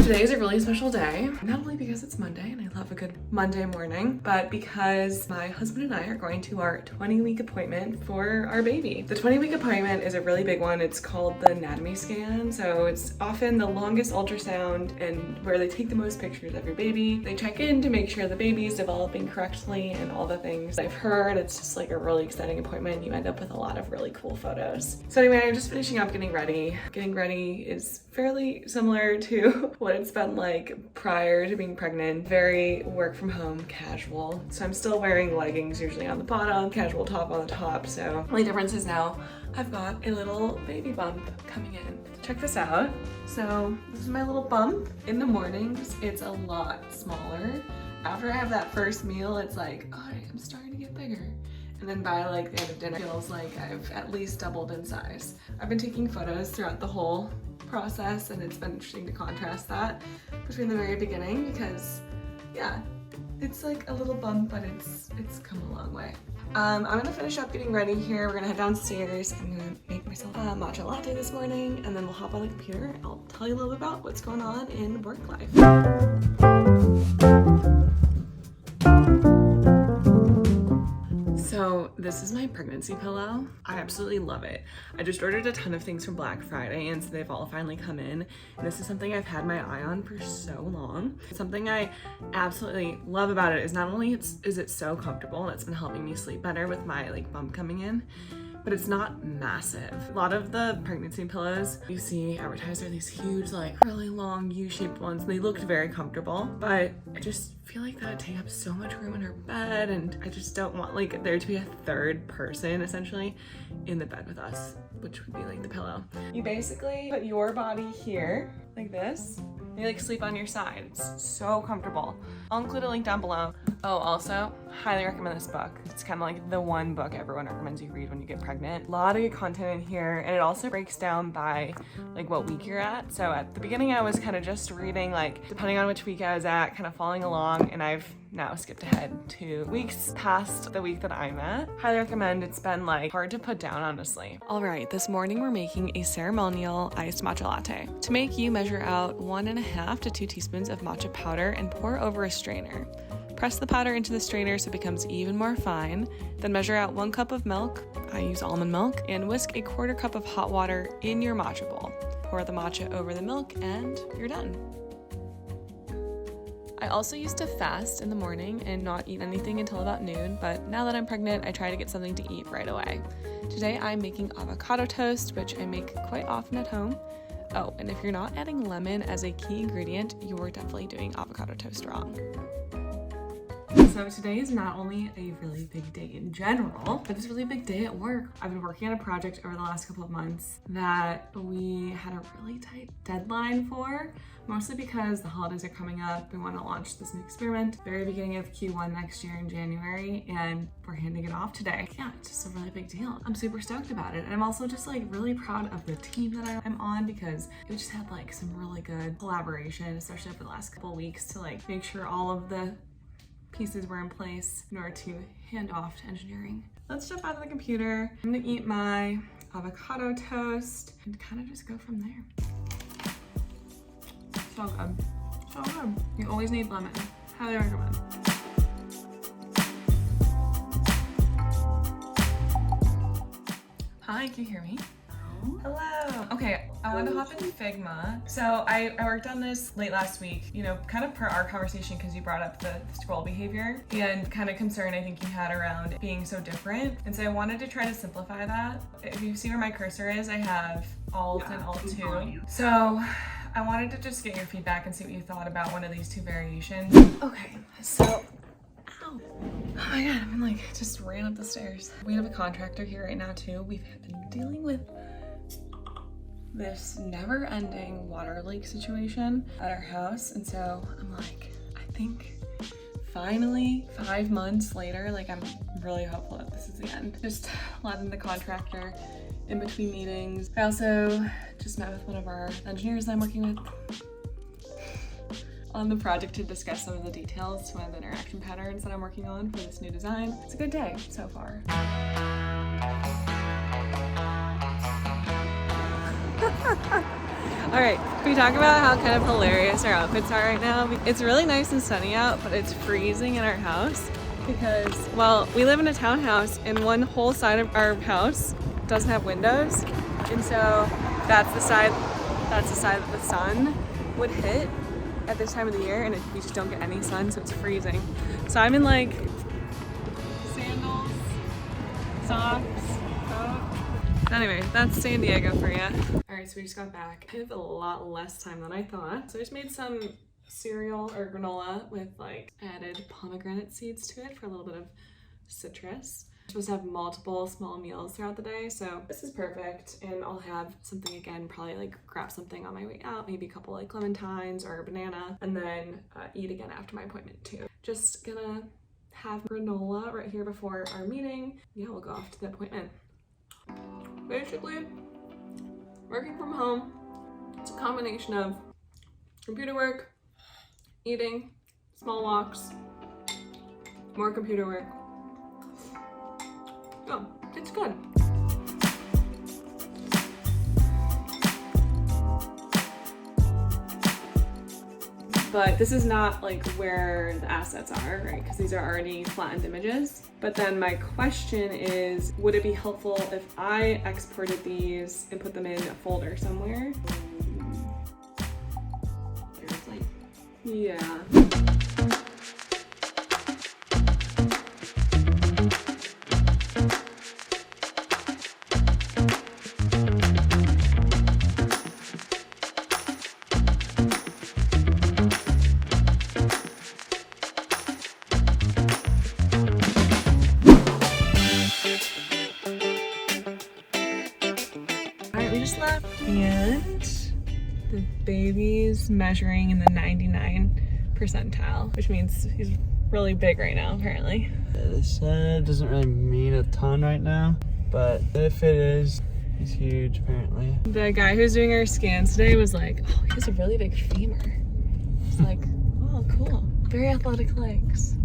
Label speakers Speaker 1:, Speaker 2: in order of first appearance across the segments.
Speaker 1: Today is a really special day, not only because it's Monday and I love a good Monday morning, but because my husband and I are going to our 20-week appointment for our baby. The 20-week appointment is a really big one. It's called the anatomy scan. So it's often the longest ultrasound and where they take the most pictures of your baby. They check in to make sure the baby is developing correctly and all the things I've heard. It's just like a really exciting appointment. You end up with a lot of really cool photos. So anyway, I'm just finishing up getting ready. Getting ready is fairly similar to what it's been like prior to being pregnant. Very work from home, casual. So I'm still wearing leggings usually on the bottom, casual top on the top. So only difference is now I've got a little baby bump coming in. Check this out. So this is my little bump. In the mornings, it's a lot smaller. After I have that first meal, it's like, all right, I'm starting to get bigger. And then by like the end of dinner, it feels like I've at least doubled in size. I've been taking photos throughout the whole process, and it's been interesting to contrast that between the very beginning because yeah, it's like a little bump, but it's come a long way. I'm gonna finish up getting ready here. We're gonna head downstairs. I'm gonna make myself a matcha latte this morning, and then we'll hop on the computer and I'll tell you a little bit about what's going on in work life. So this is my pregnancy pillow. I absolutely love it. I just ordered a ton of things from Black Friday, and so they've all finally come in. And this is something I've had my eye on for so long. Something I absolutely love about it is not only is it so comfortable and it's been helping me sleep better with my like bump coming in, but it's not massive. A lot of the pregnancy pillows you see advertised are these huge, like really long U-shaped ones. And they looked very comfortable, but I just feel like that would take up so much room in her bed, and I just don't want like there to be a third person essentially in the bed with us, which would be like the pillow. You basically put your body here like this. You like sleep on your side. It's so comfortable. I'll include a link down below. Oh, also, highly recommend this book. It's kind of like the one book everyone recommends you read when you get pregnant. A lot of good content in here, and it also breaks down by like what week you're at. So at the beginning, I was kind of just reading like depending on which week I was at, kind of following along, and I've now skipped ahead to weeks past the week that I'm at. Highly recommend. It's been like hard to put down, honestly. All right, this morning we're making a ceremonial iced matcha latte. To make, you measure out 1.5 to 2 teaspoons of matcha powder and pour over a strainer. Press the powder into the strainer so it becomes even more fine. Then measure out 1 cup of milk, I use almond milk, and whisk a 1/4 cup of hot water in your matcha bowl. Pour the matcha over the milk and you're done. I also used to fast in the morning and not eat anything until about noon, but now that I'm pregnant, I try to get something to eat right away. Today I'm making avocado toast, which I make quite often at home. Oh, and if you're not adding lemon as a key ingredient, you're definitely doing avocado toast wrong. So today is not only a really big day in general, but it's a really big day at work. I've been working on a project over the last couple of months that we had a really tight deadline for, mostly because the holidays are coming up. We want to launch this new experiment very beginning of Q1 next year in January, and we're handing it off today. Yeah, it's just a really big deal. I'm super stoked about it. And I'm also just like really proud of the team that I'm on, because we just had like some really good collaboration, especially over the last couple of weeks, to like make sure all of the pieces were in place in order to hand off to engineering. Let's jump out of the computer. I'm gonna eat my avocado toast and kind of just go from there. So good, so good. You always need lemon. Highly recommend. Hi, can you hear me? Hello. Okay, I wanted to hop into Figma. So I worked on this late last week, you know, kind of per our conversation, because you brought up the scroll behavior and kind of concern I think you had around it being so different. And so I wanted to try to simplify that. If you see where my cursor is, I have Alt and Alt 2. So I wanted to just get your feedback and see what you thought about one of these two variations. Okay, so ow. Oh my god, I'm like just ran up the stairs. We have a contractor here right now too. We've been dealing with this never-ending water leak situation at our house, and so I'm like, I think finally 5 months later, like I'm really hopeful that this is the end. Just letting the contractor in between meetings. I also just met with one of our engineers that I'm working with on the project to discuss some of the details to one of the interaction patterns that I'm working on for this new design. It's a good day so far. All right, can we talk about how kind of hilarious our outfits are right now? It's really nice and sunny out, but it's freezing in our house because, well, we live in a townhouse and one whole side of our house doesn't have windows. And so that's the side that the sun would hit at this time of the year, and we just don't get any sun, so it's freezing. So I'm in like sandals, socks, coat. Anyway, that's San Diego for you. All right, so we just got back. I have a lot less time than I thought. So I just made some cereal or granola with like added pomegranate seeds to it for a little bit of citrus. I'm supposed to have multiple small meals throughout the day, so this is perfect. And I'll have something again, probably like grab something on my way out, maybe a couple like clementines or a banana, and then eat again after my appointment too. Just gonna have granola right here before our meeting. Yeah, we'll go off to the appointment. Basically, working from home, it's a combination of computer work, eating, small walks, more computer work. Oh, it's good. But this is not like where the assets are, right? Because these are already flattened images. But then my question is, would it be helpful if I exported these and put them in a folder somewhere? Yeah. We just left and the baby's measuring in the 99 percentile, which means he's really big right now apparently.
Speaker 2: This doesn't really mean a ton right now, but if it is, he's huge apparently.
Speaker 1: The guy who's doing our scans today was like, oh, he has a really big femur. It's like, oh, cool. Very athletic legs.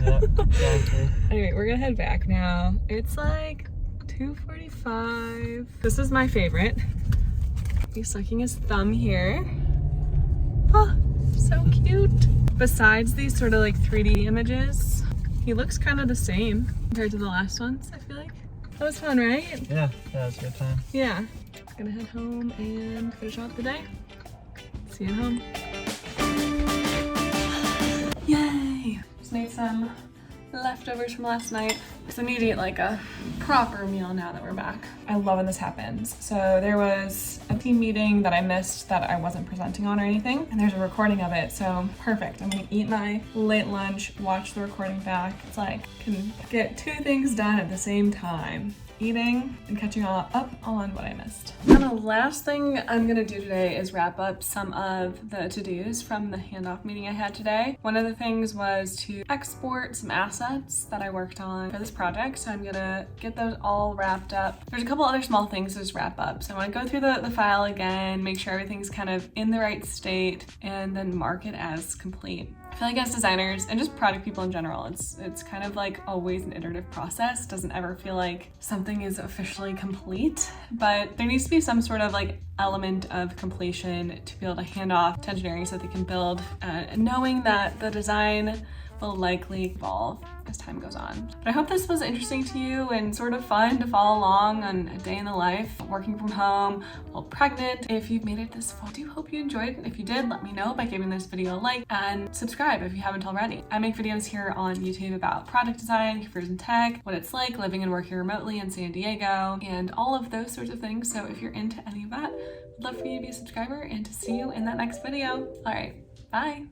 Speaker 2: Yep, exactly.
Speaker 1: Anyway, we're gonna head back now. It's like 2:45. This is my favorite. He's sucking his thumb here. Oh, so cute. Besides these sort of like 3D images, he looks kind of the same compared to the last ones, I feel like. That was fun, right?
Speaker 2: Yeah, that was a good time.
Speaker 1: Yeah. Gonna head home and finish out the day. See you at home. Yay! Just made some leftovers from last night because I need to eat like a proper meal now that we're back. I love when this happens. So there was a team meeting that I missed that I wasn't presenting on or anything, and there's a recording of it, so perfect. I'm gonna eat my late lunch, watch the recording back. It's like, can get two things done at the same time. Eating and catching up on what I missed. And the last thing I'm gonna do today is wrap up some of the to-dos from the handoff meeting I had today. One of the things was to export some assets that I worked on for this project, so I'm gonna get those all wrapped up. There's a couple other small things to just wrap up. So I wanna go through the file again, make sure everything's kind of in the right state, and then mark it as complete. I feel like as designers and just product people in general, it's kind of like always an iterative process. Doesn't ever feel like something is officially complete, but there needs to be some sort of like element of completion to be able to hand off to engineering so that they can build, knowing that the design will likely evolve as time goes on. But I hope this was interesting to you and sort of fun to follow along on a day in the life, working from home while pregnant. If you've made it this far, I do hope you enjoyed. If you did, let me know by giving this video a like and subscribe if you haven't already. I make videos here on YouTube about product design, computers and tech, what it's like living and working remotely in San Diego, and all of those sorts of things. So if you're into any of that, I'd love for you to be a subscriber and to see you in that next video. All right, bye.